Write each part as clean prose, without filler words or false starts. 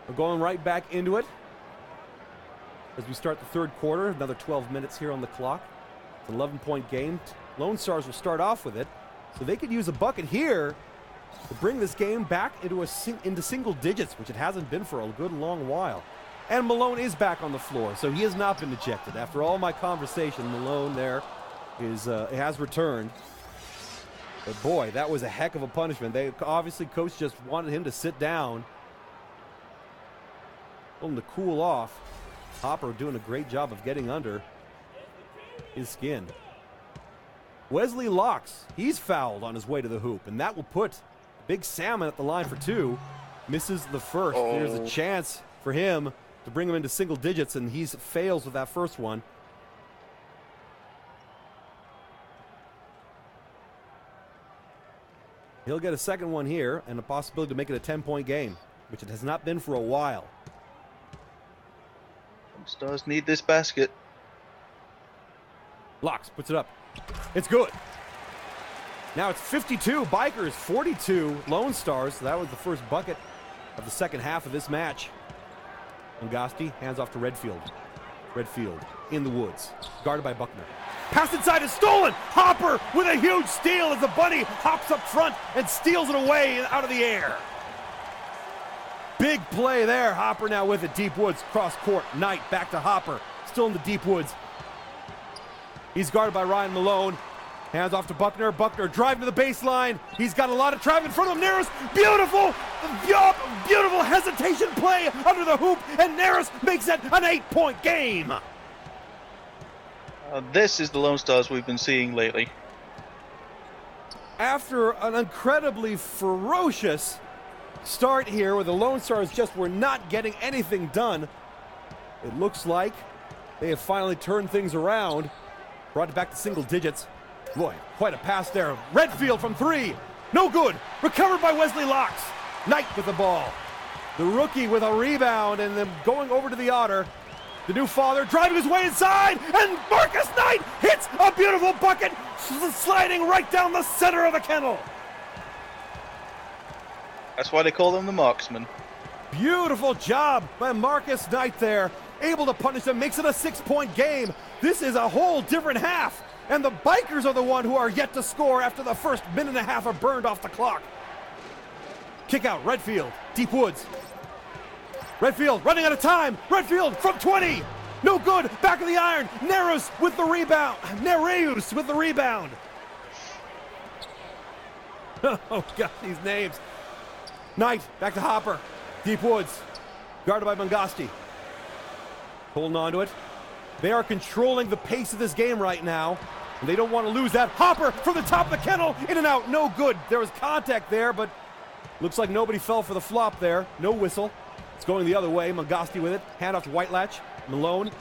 We're going right back into it as we start the third quarter. Another 12 minutes here on the clock. It's an 11-point game. Lone Stars will start off with it, so they could use a bucket here to bring this game back into single digits, which it hasn't been for a good long while. And Malone is back on the floor, so he has not been ejected. After all my conversation, Malone there has returned. But boy, that was a heck of a punishment. Obviously, coach just wanted him to sit down, told him to cool off. Hopper doing a great job of getting under his skin. Wesley Locks, he's fouled on his way to the hoop, and that will put Big Salmon at the line for two. Misses the first. Oh. There's a chance for him to bring him into single digits, and he fails with that first one. He'll get a second one here and a possibility to make it a 10-point game, which it has not been for a while. Stars need this basket. Locks puts it up. It's good. Now it's 52 Bikers, 42 Lone Stars. So that was the first bucket of the second half of this match. Angasti hands off to Redfield. Redfield in the woods, guarded by Buckner. Pass inside is stolen. Hopper with a huge steal as the bunny hops up front and steals it away out of the air. Big play there. Hopper now with it. Deep woods, cross court. Knight back to Hopper. Still in the deep woods. He's guarded by Ryan Malone. Hands off to Buckner. Buckner driving to the baseline. He's got a lot of traffic in front of him. Naris, beautiful hesitation play under the hoop, and Naris makes it an 8-point game. This is the Lone Stars we've been seeing lately. After an incredibly ferocious start here where the Lone Stars just were not getting anything done, it looks like they have finally turned things around. Brought it back to single digits. Boy, quite a pass there. Redfield from three. No good. Recovered by Wesley Locks. Knight with the ball. The rookie with a rebound and then going over to the Otter. The new father driving his way inside, and Marcus Knight hits a beautiful bucket, sliding right down the center of the kennel. That's why they call him the marksman. Beautiful job by Marcus Knight there. Able to punish them, makes it a 6-point game. This is a whole different half. And the Bikers are the one who are yet to score after the first minute and a half are burned off the clock. Kick out, Redfield, deep woods. Redfield running out of time. Redfield from 20. No good, back of the iron. Nereus with the rebound. Nereus with the rebound. Oh, God, these names. Knight, back to Hopper. Deep woods, guarded by Mangasti. Holding on to it. They are controlling the pace of this game right now. And they don't want to lose that. Hopper from the top of the kennel, in and out, no good. There was contact there, but looks like nobody fell for the flop there. No whistle. It's going the other way. Mangasti with it. Hand off to Whitelatch. Malone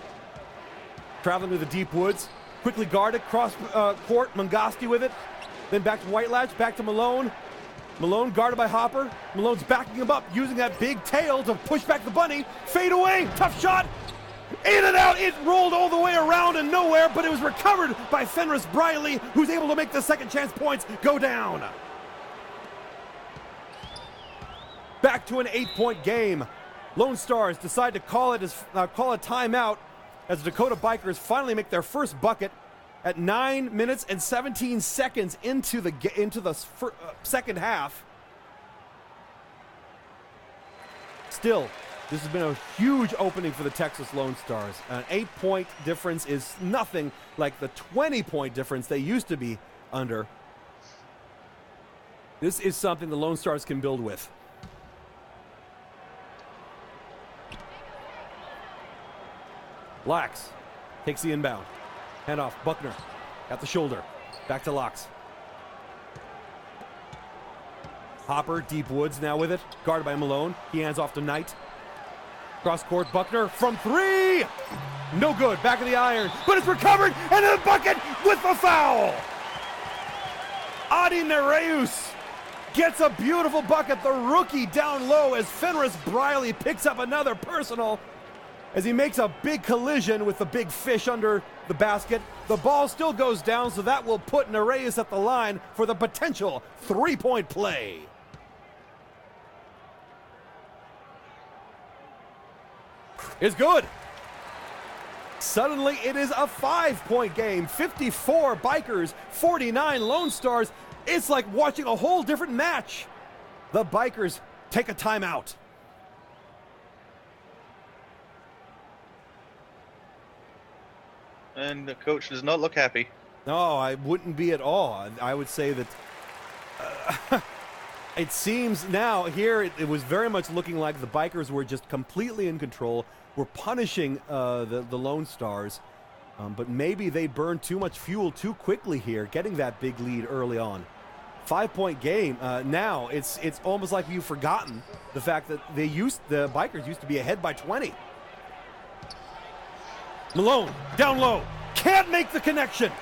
traveling to the deep woods. Quickly guarded. Cross court. Mangasti with it. Then back to Whitelatch. Back to Malone. Malone guarded by Hopper. Malone's backing him up, using that big tail to push back the bunny. Fade away. Tough shot. In and out. It rolled all the way around and nowhere, but it was recovered by Fenris Briley, who's able to make the second chance points go down. Back to an 8-point game. Lone Stars decide to call a timeout as the Dakota Bikers finally make their first bucket at 9 minutes and 17 seconds into the second half. Still, this has been a huge opening for the Texas Lone Stars. An 8-point difference is nothing like the 20-point difference they used to be under. This is something the Lone Stars can build with. Lax takes the inbound. Hand off, Buckner at the shoulder. Back to Locks. Hopper, deep woods now with it. Guarded by Malone. He hands off to Knight. Cross court, Buckner from three. No good, back of the iron. But it's recovered, and in the bucket with the foul. Adi Nereus gets a beautiful bucket. The rookie down low as Fenris Briley picks up another personal as he makes a big collision with the big fish under the basket. The ball still goes down, so that will put Nereus at the line for the potential 3-point play. is good. Suddenly, it is a 5-point game. 54 Bikers, 49 Lone Stars. It's like watching a whole different match. The Bikers take a timeout. And the coach does not look happy. No, I wouldn't be at all. I would say that it seems now here it was very much looking like the Bikers were just completely in control. We're punishing the Lone Stars, but maybe they burned too much fuel too quickly here, getting that big lead early on. 5-point game. Now it's almost like you've forgotten the fact that the Bikers used to be ahead by 20. Malone down low, can't make the connection.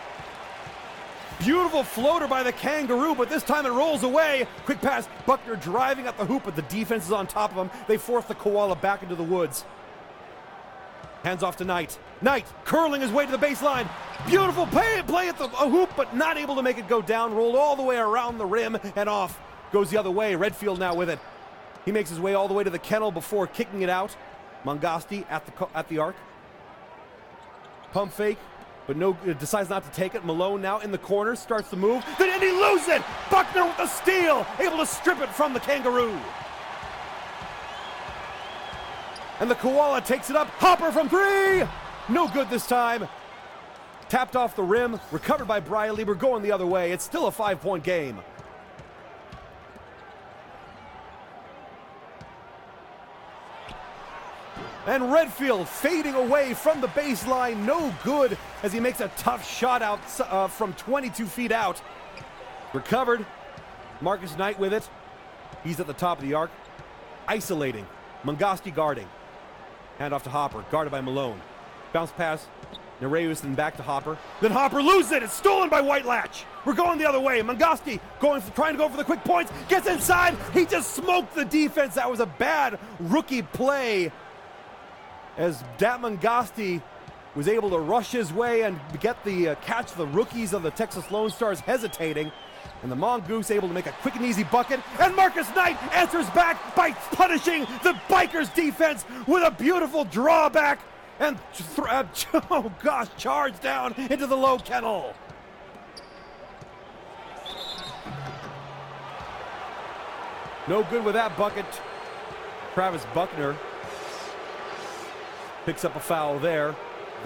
Beautiful floater by the Kangaroo, but this time it rolls away. Quick pass, Buckner driving at the hoop, but the defense is on top of him. They force the Koala back into the woods. Hands off to Knight. Knight curling his way to the baseline. Beautiful play at the hoop, but not able to make it go down. Rolled all the way around the rim and off. Goes the other way. Redfield now with it. He makes his way all the way to the kennel before kicking it out. Mangasti at the arc. Pump fake, but decides not to take it. Malone now in the corner, starts to move, and he loses it! Buckner with the steal, able to strip it from the Kangaroo. And the Koala takes it up. Hopper from 3! No good this time. Tapped off the rim, recovered by Briley. We're going the other way. It's still a 5-point game. And Redfield fading away from the baseline, no good as he makes a tough shot out from 22 feet out. Recovered. Marcus Knight with it. He's at the top of the arc. Isolating. Mangasti guarding. Hand off to Hopper, guarded by Malone. Bounce pass. Nereus then back to Hopper. Then Hopper loses it. It's stolen by White Latch. We're going the other way. Mangasti trying to go for the quick points. Gets inside. He just smoked the defense. That was a bad rookie play, as Dat Mangasti was able to rush his way and get the catch the rookies of the Texas Lone Stars hesitating. And the Mongoose able to make a quick and easy bucket. And Marcus Knight answers back by punishing the Bikers defense with a beautiful drawback. And, oh gosh, charge down into the low kennel. No good with that bucket. Travis Buckner picks up a foul there.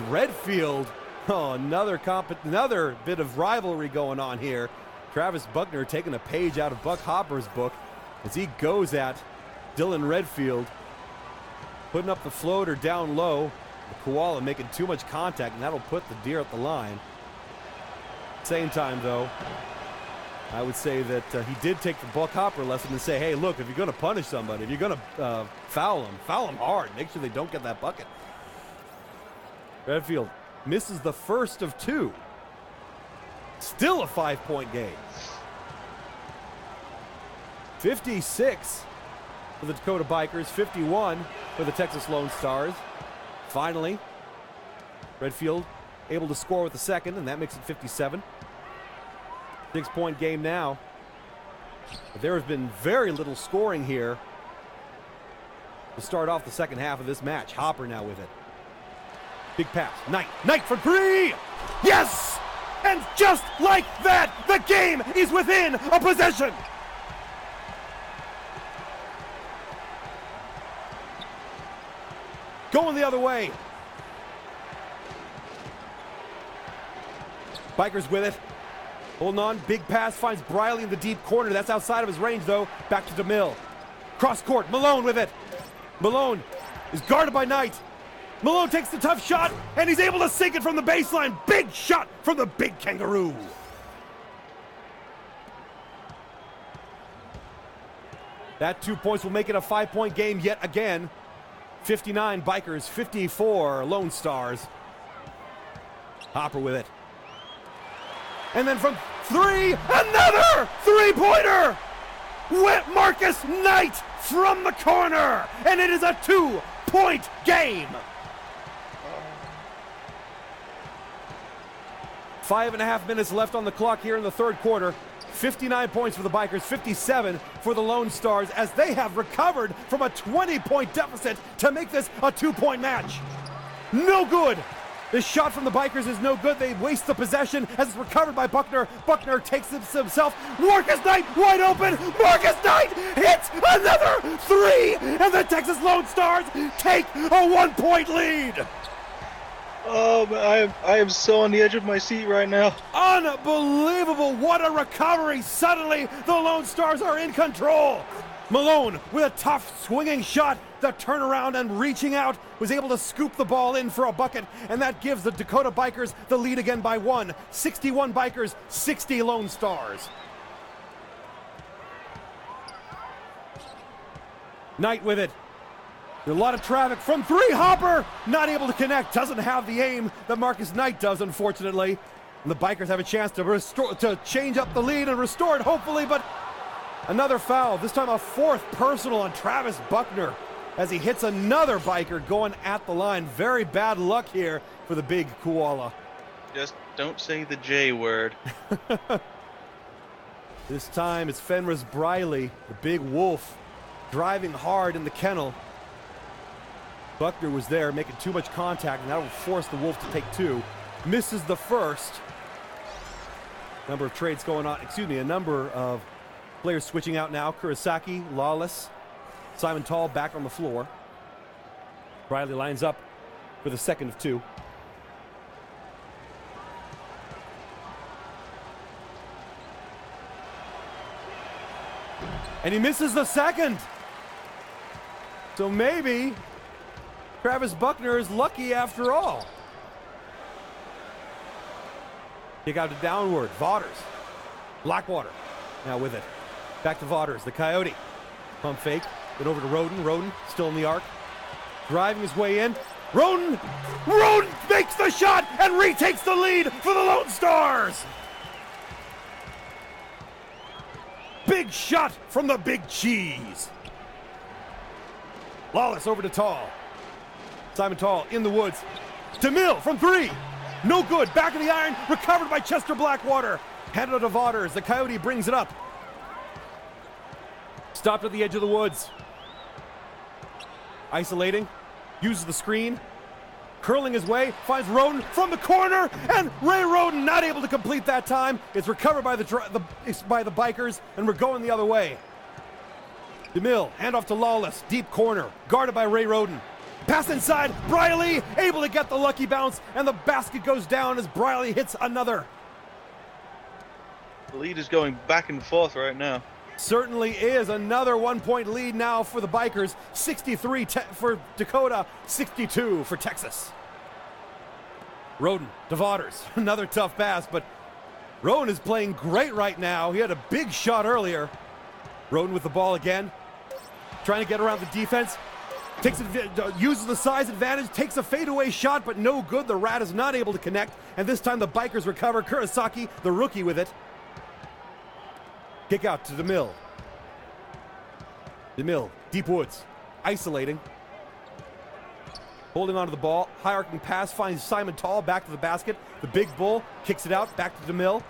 Redfield, another bit of rivalry going on here. Travis Buckner taking a page out of Buck Hopper's book as he goes at Dylan Redfield, putting up the floater down low. The Koala making too much contact, and that'll put the Deer at the line. Same time, though, I would say that he did take the Buck Hopper lesson and say, hey, look, if you're going to punish somebody, if you're going to foul them hard. Make sure they don't get that bucket. Redfield misses the first of 2. Still a 5-point game. 56 for the Dakota Bikers, 51 for the Texas Lone Stars. Finally, Redfield able to score with the second, and that makes it 57. 6-point game now. But there has been very little scoring here to start off the second half of this match. Hopper now with it. Big pass. Knight for 3! Yes! And just like that, the game is within a possession! Going the other way. Bikers with it. Holding on. Big pass finds Briley in the deep corner. That's outside of his range, though. Back to DeMille. Cross court. Malone with it. Malone is guarded by Knight. Malone takes the tough shot, and he's able to sink it from the baseline. Big shot from the big Kangaroo. That 2 points will make it a 5-point game yet again. 59 Bikers, 54 Lone Stars. Hopper with it. And then from 3, another 3-pointer! With Marcus Knight from the corner! And it is a 2-point game! 5.5 minutes left on the clock here in the third quarter. 59 points for the Bikers, 57 for the Lone Stars, as they have recovered from a 20-point deficit to make this a 2-point match. No good. This shot from the Bikers is no good. They waste the possession as it's recovered by Buckner. Buckner takes it himself. Marcus Knight wide open. Marcus Knight hits another three, and the Texas Lone Stars take a 1-point lead. Oh, I am so on the edge of my seat right now. Unbelievable. What a recovery. Suddenly, the Lone Stars are in control. Malone with a tough swinging shot. The turnaround and reaching out was able to scoop the ball in for a bucket, and that gives the Dakota Bikers the lead again by 1. 61 Bikers, 60 Lone Stars. Knight with it. A lot of traffic from 3. Hopper not able to connect. Doesn't have the aim that Marcus Knight does, unfortunately. And the Bikers have a chance to change up the lead and restore it, hopefully, but another foul. This time a 4th personal on Travis Buckner as he hits another Biker going at the line. Very bad luck here for the big koala. Just don't say the J word. This time it's Fenris Briley, the big wolf, driving hard in the kennel. Buckner was there making too much contact, and that will force the wolf to take 2. Misses the first. Number of trades going on, a number of players switching out now. Kurosaki, Lawless, Simon Tall back on the floor. Briley lines up for the second of 2. And he misses the second. So maybe Travis Buckner is lucky after all. Kick out to downward. Vaughters. Blackwater now with it. Back to Vaughters. The Coyote. Pump fake. Then over to Roden. Roden still in the arc. Driving his way in. Roden makes the shot and retakes the lead for the Lone Stars. Big shot from the Big Cheese. Lawless over to Tall. Simon Tall in the woods. DeMille from 3. No good. Back of the iron. Recovered by Chester Blackwater. Handed it to Vaughters. The Coyote brings it up. Stopped at the edge of the woods. Isolating. Uses the screen. Curling his way. Finds Roden from the corner. And Ray Roden not able to complete that time. It's recovered by the Bikers. And we're going the other way. DeMille. Handoff to Lawless. Deep corner. Guarded by Ray Roden. Pass inside. Briley able to get the lucky bounce. And the basket goes down as Briley hits another. The lead is going back and forth right now. Certainly is. Another 1-point lead now for the Bikers. 63 for Dakota, 62 for Texas. Roden to Vaughters. Another tough pass, but Roden is playing great right now. He had a big shot earlier. Roden with the ball again. Trying to get around the defense. Uses the size advantage, takes a fadeaway shot, but no good. The Rat is not able to connect, and this time the Bikers recover. Kurosaki, the rookie, with it. Kick out to DeMille. DeMille, deep woods, isolating. Holding onto the ball, high arcing pass, finds Simon Tall back to the basket. The big bull kicks it out, back to DeMille.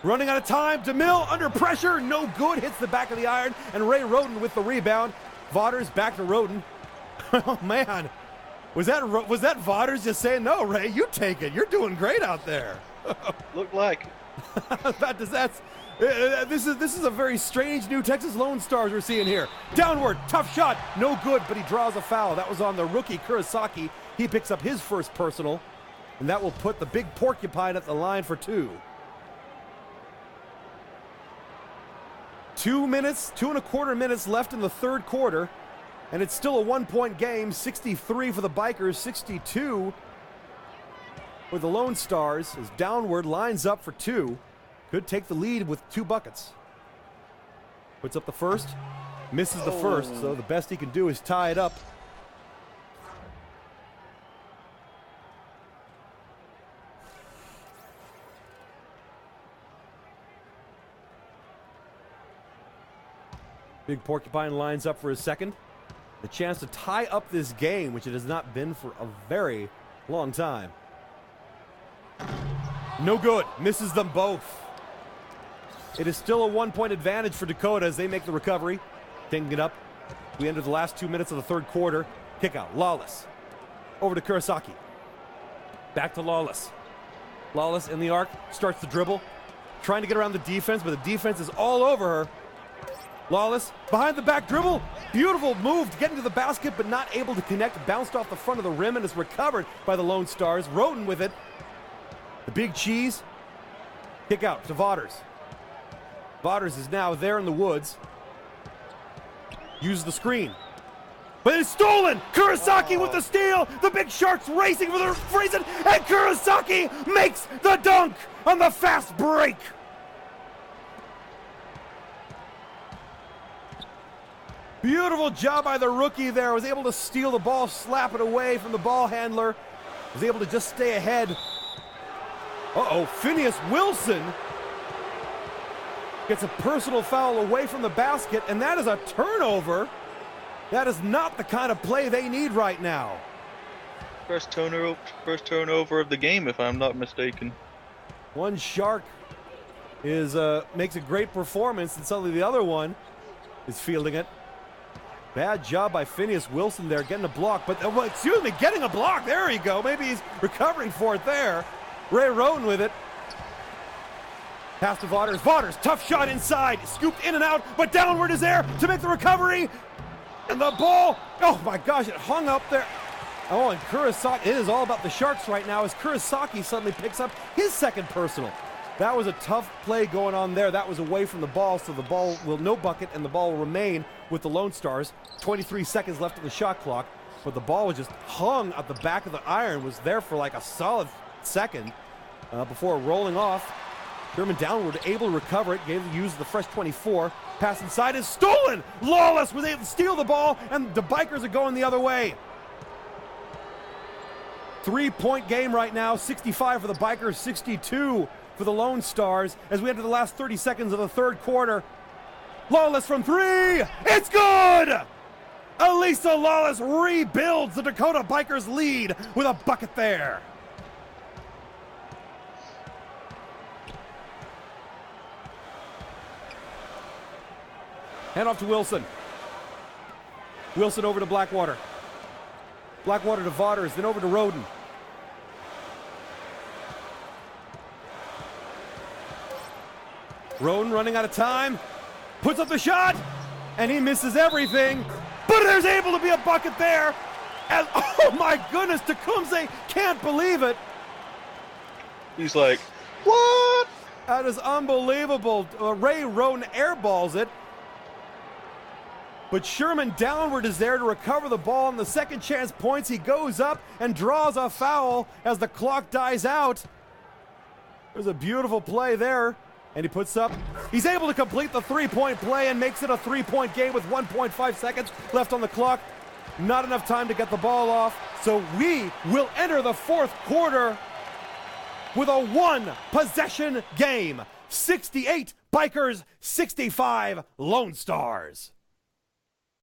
Running out of time, DeMille under pressure, no good, hits the back of the iron, and Ray Roden with the rebound. Vaughters back to Roden. Oh man, was that Vaughters just saying, no, Ray, you take it, you're doing great out there. Looked like. This is a very strange new Texas Lone Stars we're seeing here. Downward, tough shot, no good, but he draws a foul. That was on the rookie Kurosaki. He picks up his first personal, and that will put the big porcupine at the line for 2. 2 minutes, 2.25 minutes left in the third quarter, and it's still a 1-point game. 63 for the Bikers, 62 for the Lone Stars, as Downward lines up for 2. Could take the lead with 2 buckets. Puts up the first, misses the first, so the best he can do is tie it up. Big Porcupine lines up for his second. The chance to tie up this game, which it has not been for a very long time. No good. Misses them both. It is still a 1-point advantage for Dakota as they make the recovery. Taking it up. We enter the last 2 minutes of the third quarter. Kick out. Lawless. Over to Kurosaki. Back to Lawless. Lawless in the arc. Starts the dribble. Trying to get around the defense, but the defense is all over her. Lawless behind the back dribble. Beautiful move to get into the basket, but not able to connect. Bounced off the front of the rim and is recovered by the Lone Stars. Roten with it. The big cheese. Kick out to Vaughters. Vaughters is now there in the woods. Uses the screen. But it's stolen! Kurosaki with the steal! The big Sharks racing for the reason, and Kurosaki makes the dunk on the fast break! Beautiful job by the rookie there. Was able to steal the ball, slap it away from the ball handler. Was able to just stay ahead. Uh-oh, Phineas Wilson gets a personal foul away from the basket, and that is a turnover. That is not the kind of play they need right now. First turnover of the game, if I'm not mistaken. One Shark is makes a great performance, and suddenly the other one is fielding it. Bad job by Phineas Wilson there, getting a block, but getting a block. There you go. Maybe he's recovering for it there. Ray Roten with it. Pass to Vaughters. Vaughters, tough shot inside. Scooped in and out, but downward is there to make the recovery. And the ball, oh my gosh, it hung up there. Oh, and Kurosaki, it is all about the Sharks right now as Kurosaki suddenly picks up his second personal. That was a tough play going on there. That was away from the ball, so the ball will no bucket and the ball will remain with the Lone Stars. 23 seconds left on the shot clock, but the ball was just hung at the back of the iron, was there for like a solid second before rolling off. Sherman downward, able to recover it, gave the use of the fresh 24. Pass inside is stolen! Lawless was able to steal the ball, and the Bikers are going the other way. 3-point game right now, 65 for the Bikers, 62 for the Lone Stars as we enter the last 30 seconds of the third quarter. Lawless from three, it's good! Elisa Lawless rebuilds the Dakota Bikers lead with a bucket there. Hand off to Wilson. Wilson over to Blackwater. Blackwater to Vaughters, then over to Roten. Roten running out of time. Puts up the shot, and he misses everything. But there's able to be a bucket there. And oh my goodness, Tecumseh can't believe it. He's like, what? That is unbelievable. Ray Roten airballs it. But Sherman downward is there to recover the ball on the second chance points. He goes up and draws a foul as the clock dies out. There's a beautiful play there. And he puts up, he's able to complete the three-point play and makes it a three-point game with 1.5 seconds left on the clock. Not enough time to get the ball off. So we will enter the fourth quarter with a one-possession game. 68 Bikers, 65 Lone Stars.